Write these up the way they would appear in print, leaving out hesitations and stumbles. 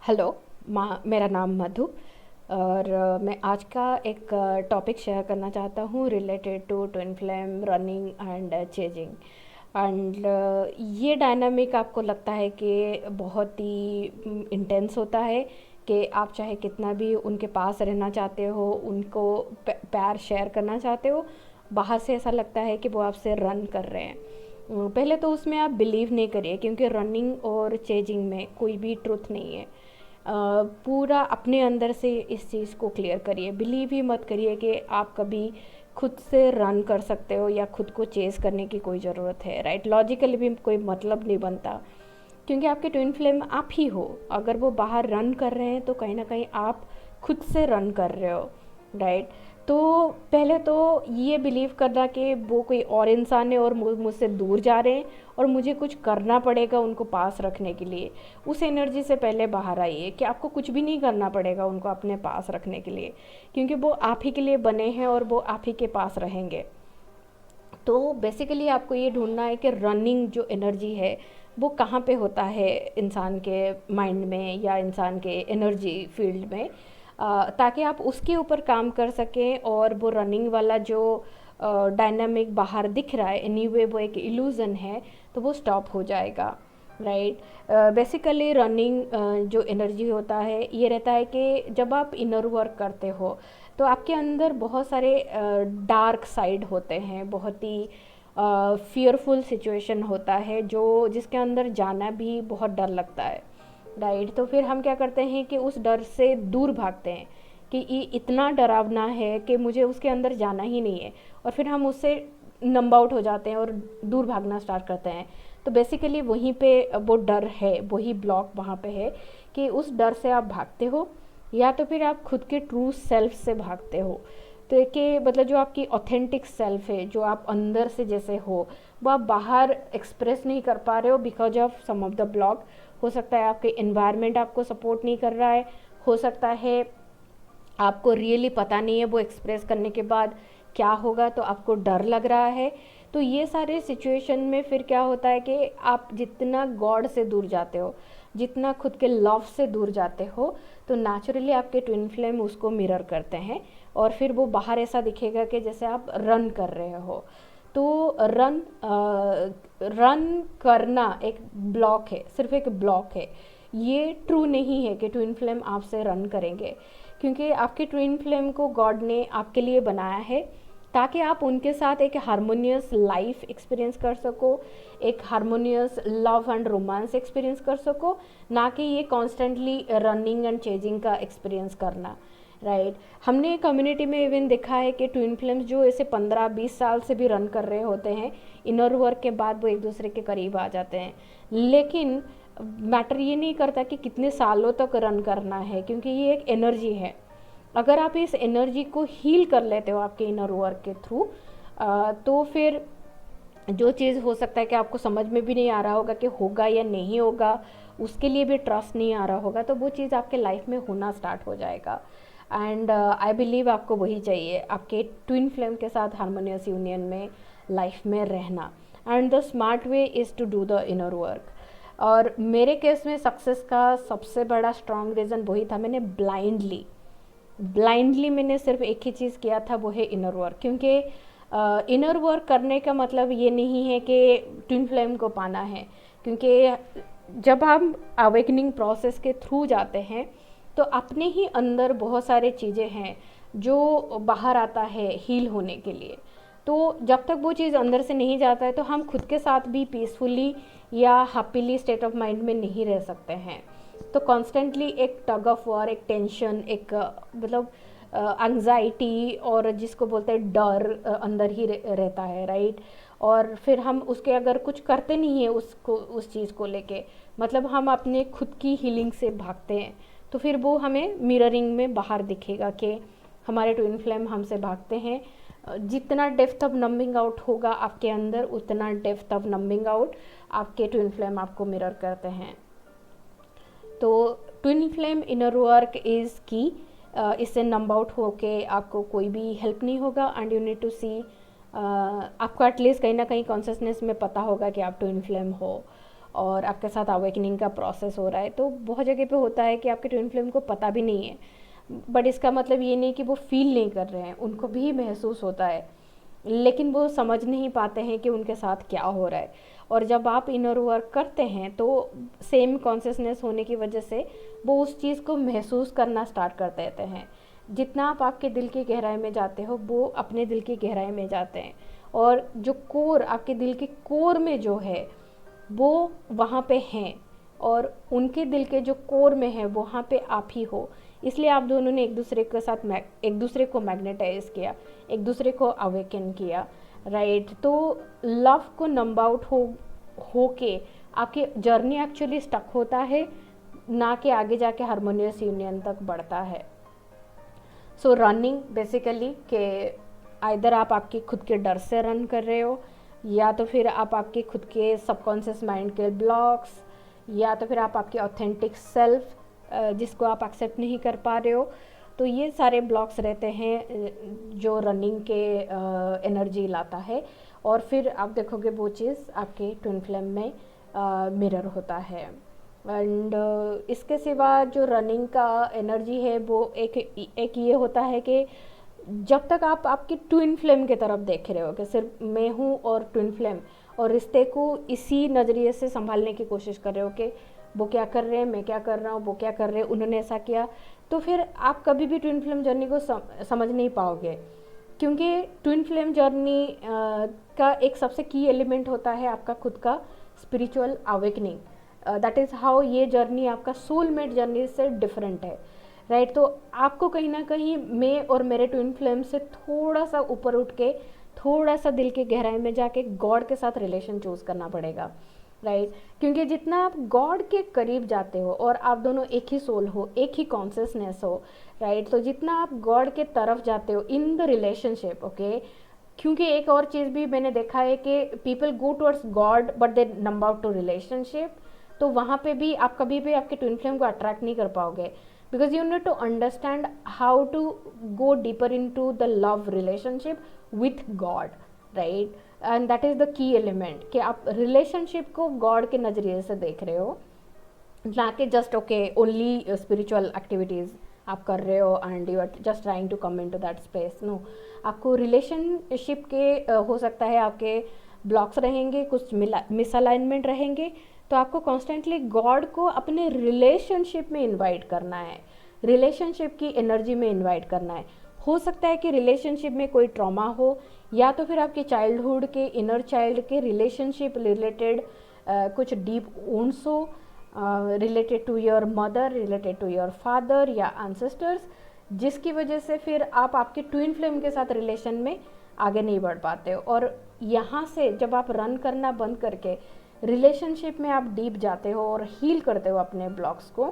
Hello. मेरा नाम मधु और मैं आज का एक टॉपिक शेयर करना चाहता हूँ related to twin flame running and chasing. And ये डायनामिक आपको लगता है कि बहुत ही इंटेंस होता है कि आप चाहे कितना भी उनके पास रहना चाहते हो, उनको प्यार शेयर करना चाहते हो, बाहर से ऐसा लगता है कि वो आपसे रन कर रहे हैं। पहले तो उसमें आप बिलीव नहीं करिए, क्योंकि रनिंग और चेजिंग में कोई भी ट्रुथ नहीं है। पूरा अपने अंदर से इस चीज़ को क्लियर करिए। बिलीव ही मत करिए कि आप कभी खुद से रन कर सकते हो या खुद को चेज़ करने की कोई ज़रूरत है, राइट। लॉजिकली भी कोई मतलब नहीं बनता, क्योंकि आपके ट्विन फ्लेम आप ही हो। अगर वो बाहर रन कर रहे हैं तो कहीं ना कहीं आप खुद से रन कर रहे हो, राइट। तो पहले तो ये बिलीव करना कि वो कोई और इंसान है और मुझसे दूर जा रहे हैं और मुझे कुछ करना पड़ेगा उनको पास रखने के लिए, उस एनर्जी से पहले बाहर आइए कि आपको कुछ भी नहीं करना पड़ेगा उनको अपने पास रखने के लिए, क्योंकि वो आप ही के लिए बने हैं और वो आप ही के पास रहेंगे। तो बेसिकली आपको ये ढूंढना है कि रनिंग जो एनर्जी है वो कहाँ पे होता है इंसान के माइंड में या इंसान के एनर्जी फील्ड में, ताकि आप उसके ऊपर काम कर सकें और वो रनिंग वाला जो डायनामिक बाहर दिख रहा है एनीवे वो एक इल्यूज़न है, तो वो स्टॉप हो जाएगा, राइट। बेसिकली रनिंग जो एनर्जी होता है ये रहता है कि जब आप इनर वर्क करते हो तो आपके अंदर बहुत सारे डार्क साइड होते हैं, बहुत ही फियरफुल सिचुएशन होता है जो जिसके अंदर जाना भी बहुत डर लगता है, राइट। तो फिर हम क्या करते हैं कि उस डर से दूर भागते हैं कि ये इतना डरावना है कि मुझे उसके अंदर जाना ही नहीं है, और फिर हम उससे नंब आउट हो जाते हैं और दूर भागना स्टार्ट करते हैं। तो बेसिकली वहीं पे वो डर है, वही ब्लॉक वहाँ पे है कि उस डर से आप भागते हो या तो फिर आप खुद के ट्रू सेल्फ से भागते हो। तो कि मतलब जो आपकी ऑथेंटिक सेल्फ है, जो आप अंदर से जैसे हो, वो आप बाहर एक्सप्रेस नहीं कर पा रहे हो because of some of the block. हो सकता है आपके इन्वायरमेंट आपको सपोर्ट नहीं कर रहा है, हो सकता है आपको रियली पता नहीं है वो एक्सप्रेस करने के बाद क्या होगा, तो आपको डर लग रहा है। तो ये सारे सिचुएशन में फिर क्या होता है कि आप जितना गॉड से दूर जाते हो, जितना खुद के लव से दूर जाते हो, तो नेचुरली आपके ट्विन फ्लेम उसको मिरर करते हैं और फिर वो बाहर ऐसा दिखेगा कि जैसे आप रन कर रहे हो। तो रन करना एक ब्लॉक है, सिर्फ एक ब्लॉक है। ये ट्रू नहीं है कि ट्विन फ्लेम आपसे रन करेंगे, क्योंकि आपके ट्विन फ्लेम को गॉड ने आपके लिए बनाया है ताकि आप उनके साथ एक हारमोनियस लाइफ एक्सपीरियंस कर सको, एक harmonious love and romance experience कर सको, ना कि ये कॉन्स्टेंटली रनिंग एंड चेजिंग का एक्सपीरियंस करना, राइट। हमने कम्युनिटी में इवन देखा है कि ट्विन फ्लेम्स जो ऐसे 15-20 साल से भी रन कर रहे होते हैं, इनर वर्क के बाद वो एक दूसरे के करीब आ जाते हैं। लेकिन मैटर ये नहीं करता कि कितने सालों तक रन करना है, क्योंकि ये एक एनर्जी है। अगर आप इस एनर्जी को हील कर लेते हो आपके इनर वर्क के थ्रू, तो फिर जो चीज़ हो सकता है कि आपको समझ में भी नहीं आ रहा होगा कि होगा या नहीं होगा, उसके लिए भी ट्रस्ट नहीं आ रहा होगा, तो वो चीज़ आपके लाइफ में होना स्टार्ट हो जाएगा। एंड आई बिलीव आपको वही चाहिए, आपके ट्विन फ्लेम के साथ हारमोनियस यूनियन में लाइफ में रहना। And the smart way is to do the inner work. और मेरे केस में सक्सेस का सबसे बड़ा स्ट्रॉन्ग रीज़न वही था, मैंने ब्लाइंडली मैंने सिर्फ एक ही चीज़ किया था, वो है इनर वर्क। क्योंकि इनर वर्क करने का मतलब ये नहीं है कि ट्विन फ्लेम को पाना है, क्योंकि जब हम अवेकनिंग प्रोसेस के थ्रू जाते हैं तो अपने ही अंदर बहुत सारे चीज़ें हैं जो बाहर आता है हील होने के लिए। तो जब तक वो चीज़ अंदर से नहीं जाता है तो हम खुद के साथ भी पीसफुली या हैप्पीली स्टेट ऑफ माइंड में नहीं रह सकते हैं। तो कॉन्स्टेंटली एक टग ऑफ वॉर, एक टेंशन, एक मतलब एंग्जाइटी और जिसको बोलते हैं डर अंदर ही रहता है, राइट। और फिर हम उसके अगर कुछ करते नहीं हैं उसको, उस चीज़ को लेके, मतलब हम अपने खुद की हीलिंग से भागते हैं, तो फिर वो हमें मिररिंग में बाहर दिखेगा कि हमारे ट्विन फ्लेम हमसे भागते हैं। जितना डेप्थ ऑफ नंबिंग आउट होगा आपके अंदर, उतना डेप्थ ऑफ नंबिंग आउट आपके ट्विन फ्लेम आपको मिरर करते हैं। तो twin flame inner work is की। इससे नंब आउट होके आपको कोई भी हेल्प नहीं होगा, एंड यू नीड टू सी, आपको एटलीस्ट कहीं ना कहीं कॉन्शियसनेस में पता होगा कि आप ट्विन फ्लेम हो। और आपके साथ अवेकनिंग का प्रोसेस हो रहा है। तो बहुत जगह पे होता है कि आपके ट्विन फ्लेम को पता भी नहीं है, बट इसका मतलब ये नहीं कि वो फील नहीं कर रहे हैं, उनको भी महसूस होता है, लेकिन वो समझ नहीं पाते हैं कि उनके साथ क्या हो रहा है। और जब आप इनर वर्क करते हैं तो सेम कॉन्शियसनेस होने की वजह से वो उस चीज़ को महसूस करना स्टार्ट कर देते हैं। जितना आप आपके दिल की गहराई में जाते हो, वो अपने दिल की गहराई में जाते हैं, और जो कोर, आपके दिल के कोर में जो है वो वहाँ पे हैं, और उनके दिल के जो कोर में है वहाँ पे आप ही हो। इसलिए आप दोनों ने एक दूसरे के साथ एक दूसरे को मैग्नेटाइज किया, एक दूसरे को अवेकन किया, राइट। तो लव को नंब आउट हो के आपकी जर्नी एक्चुअली स्टक होता है, ना कि आगे जाके हारमोनियस यूनियन तक बढ़ता है। सो रनिंग बेसिकली के आइदर आप आपके खुद के डर से रन कर रहे हो, या तो फिर आप आपके खुद के सबकॉन्शियस माइंड के ब्लॉक्स, या तो फिर आप आपके ऑथेंटिक सेल्फ जिसको आप एक्सेप्ट नहीं कर पा रहे हो। तो ये सारे ब्लॉक्स रहते हैं जो रनिंग के एनर्जी लाता है, और फिर आप देखोगे वो चीज़ आपके ट्विन फ्लेम में मिरर होता है। एंड इसके सिवा जो रनिंग का एनर्जी है वो एक ये होता है कि जब तक आप आपकी ट्विन फ्लेम की तरफ देख रहे हो कि सिर्फ मैं हूँ और ट्विन फ्लेम, और रिश्ते को इसी नज़रिए से संभालने की कोशिश कर रहे हो कि वो क्या कर रहे हैं, मैं क्या कर रहा हूँ, वो क्या कर रहे हैं, उन्होंने ऐसा किया, तो फिर आप कभी भी ट्विन फ्लेम जर्नी को समझ नहीं पाओगे। क्योंकि ट्विन फ्लेम जर्नी का एक सबसे की एलिमेंट होता है आपका खुद का spiritual awakening. That is how ये जर्नी आपका सोलमेट जर्नी से डिफरेंट है, राइट। तो आपको कहीं ना कहीं मैं और मेरे ट्विन फ्लेम से थोड़ा सा ऊपर उठ के, थोड़ा सा दिल के गहराई में जाके गॉड के साथ रिलेशन चूज करना पड़ेगा, राइट। क्योंकि जितना आप गॉड के करीब जाते हो, और आप दोनों एक ही सोल हो, एक ही कॉन्शियसनेस हो, राइट, तो जितना आप गॉड के तरफ जाते हो इन द रिलेशनशिप, ओके। क्योंकि एक और चीज़ भी मैंने देखा है कि people go towards God but they number out to relationship. तो वहाँ पे भी आप कभी भी आपके ट्विन फ्लेम को अट्रैक्ट नहीं कर पाओगे, because you need to understand how to go deeper into the love relationship with God, right? And that is the key element कि आप relationship को God के नज़रिए से देख रहे हो, ना कि just okay only spiritual activities आप कर रहे हो and you are just trying to come into that space. No, आपको relationship के हो सकता है आपके ब्लॉक्स रहेंगे, कुछ मिसअलाइनमेंट रहेंगे, तो आपको कॉन्स्टेंटली गॉड को अपने रिलेशनशिप में इनवाइट करना है, रिलेशनशिप की एनर्जी में इनवाइट करना है। हो सकता है कि रिलेशनशिप में कोई ट्रॉमा हो, या तो फिर आपके चाइल्डहुड के इनर चाइल्ड के रिलेशनशिप रिलेटेड कुछ डीप वुंड्स हो, related to your mother, related to your father या एंसेस्टर्स, जिसकी वजह से फिर आप आपके ट्विन फ्लेम के साथ रिलेशन में आगे नहीं बढ़ पाते हो। और यहाँ से जब आप रन करना बंद करके रिलेशनशिप में आप डीप जाते हो और हील करते हो अपने ब्लॉक्स को,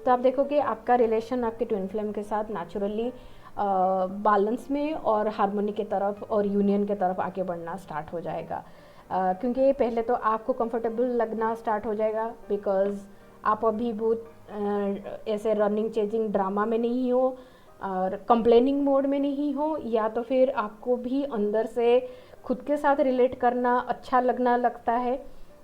तो आप देखोगे आपका रिलेशन आपके ट्विन फ्लेम के साथ नेचुरली बैलेंस में और हार्मोनी की तरफ और यूनियन की तरफ आगे बढ़ना स्टार्ट हो जाएगा। क्योंकि पहले तो आपको कंफर्टेबल लगना स्टार्ट हो जाएगा, बिकॉज आप अभी बहुत ऐसे रनिंग चेजिंग ड्रामा में नहीं हो और कंप्लेनिंग मोड में नहीं हो, या तो फिर आपको भी अंदर से खुद के साथ रिलेट करना अच्छा लगना लगता है,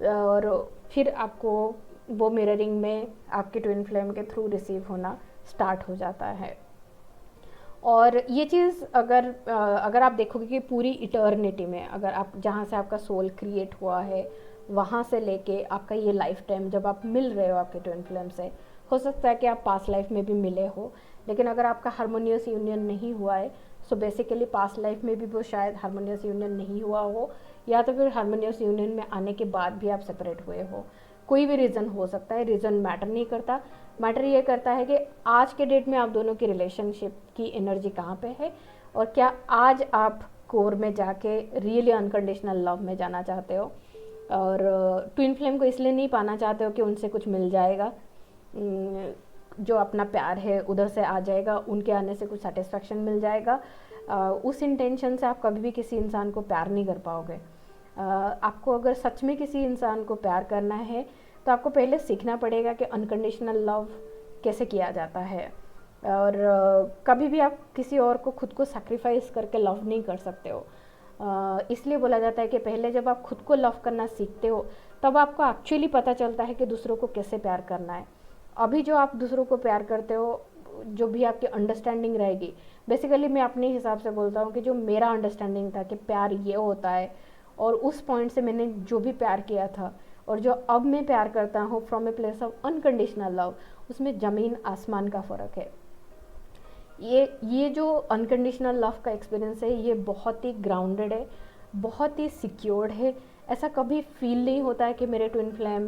और फिर आपको वो मिररिंग में आपके ट्विन फ्लेम के थ्रू रिसीव होना स्टार्ट हो जाता है। और ये चीज़ अगर आप देखोगे कि पूरी इटर्निटी में, अगर आप जहाँ से आपका सोल क्रिएट हुआ है वहाँ से लेके आपका ये लाइफ टाइम जब आप मिल रहे हो आपके ट्विन फ्लेम से, हो सकता है कि आप पास्ट लाइफ में भी मिले हो, लेकिन अगर आपका हारमोनियस यूनियन नहीं हुआ है, सो बेसिकली पास्ट लाइफ में भी वो शायद हारमोनियस यूनियन नहीं हुआ हो, या तो फिर हारमोनियस यूनियन में आने के बाद भी आप सेपरेट हुए हो। कोई भी रीज़न हो सकता है, रीज़न मैटर नहीं करता। मैटर ये करता है कि आज के डेट में आप दोनों की रिलेशनशिप की एनर्जी कहाँ पे है, और क्या आज आप कोर में जाके रियली अनकंडीशनल लव में जाना चाहते हो, और ट्विन फ्लेम को इसलिए नहीं पाना चाहते हो कि उनसे कुछ मिल जाएगा, जो अपना प्यार है उधर से आ जाएगा, उनके आने से कुछ सेटिस्फेक्शन मिल जाएगा। उस इंटेंशन से आप कभी भी किसी इंसान को प्यार नहीं कर पाओगे। आपको अगर सच में किसी इंसान को प्यार करना है तो आपको पहले सीखना पड़ेगा कि अनकंडीशनल लव कैसे किया जाता है, और कभी भी आप किसी और को खुद को सैक्रिफाइस करके लव नहीं कर सकते हो। इसलिए बोला जाता है कि पहले जब आप खुद को लव करना सीखते हो तब आपको एक्चुअली पता चलता है कि दूसरों को कैसे प्यार करना है। अभी जो आप दूसरों को प्यार करते हो, जो भी आपकी अंडरस्टैंडिंग रहेगी, बेसिकली मैं अपने हिसाब से बोलता हूँ कि जो मेरा अंडरस्टैंडिंग था कि प्यार ये होता है, और उस पॉइंट से मैंने जो भी प्यार किया था और जो अब मैं प्यार करता हूँ from a place of unconditional love, उसमें ज़मीन आसमान का फ़र्क है। ये जो अनकंडीशनल लव का एक्सपीरियंस है, ये बहुत ही ग्राउंडेड है, बहुत ही सिक्योर्ड है। ऐसा कभी फील नहीं होता है कि मेरे ट्विन फ्लेम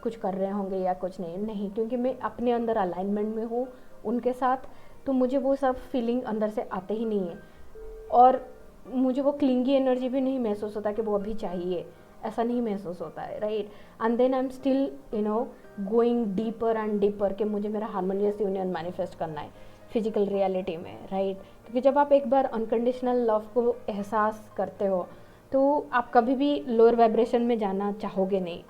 कुछ कर रहे होंगे या कुछ नहीं, क्योंकि मैं अपने अंदर अलाइनमेंट में हूँ उनके साथ, तो मुझे वो सब फीलिंग अंदर से आते ही नहीं है। और मुझे वो क्लिंगी एनर्जी भी नहीं महसूस होता कि वो अभी चाहिए, ऐसा नहीं महसूस होता है, right. And then I am still going deeper and deeper कि मुझे मेरा हार्मोनियस यूनियन मैनिफेस्ट करना है फिजिकल रियलिटी में, राइट। क्योंकि जब आप एक बार अनकंडीशनल लव को एहसास करते हो तो आप कभी भी लोअर वाइब्रेशन में जाना चाहोगे नहीं,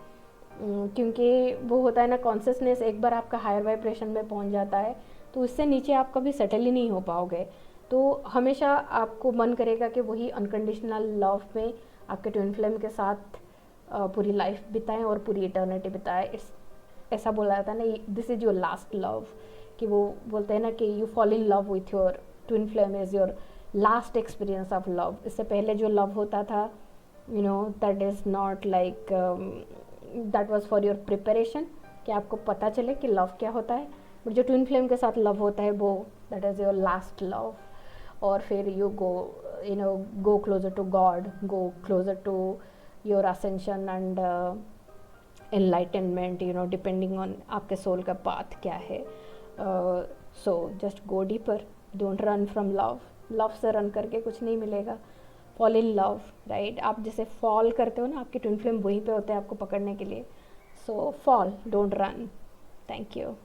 क्योंकि वो होता है ना, कॉन्शियसनेस एक बार आपका हायर वाइब्रेशन में पहुंच जाता है तो उससे नीचे आप कभी सेटल ही नहीं हो पाओगे। तो हमेशा आपको मन करेगा कि वही अनकंडीशनल लव में आपके ट्विन फ्लेम के साथ पूरी लाइफ बिताएं और पूरी इटर्निटी बिताएं। इट्स ऐसा बोला जाता है ना, this is your last love, कि वो बोलते हैं ना कि you fall in love with your twin flame is your last experience of love. इससे पहले जो लव होता था, that is not like, that was for your preparation, कि आपको पता चले कि लव क्या होता है। बट जो ट्विन फ्लेम के साथ लव होता है वो that is your last love. और फिर you go closer to God, go closer to your ascension and enlightenment, depending on आपके सोल का पाथ क्या है। So just go deeper, don't run from love. Love से रन करके कुछ नहीं मिलेगा। Fall in love, right. आप जैसे फॉल करते हो ना, आपके ट्विन फ्लेम वहीं पे होते हैं आपको पकड़ने के लिए। सो fall, don't run. Thank you.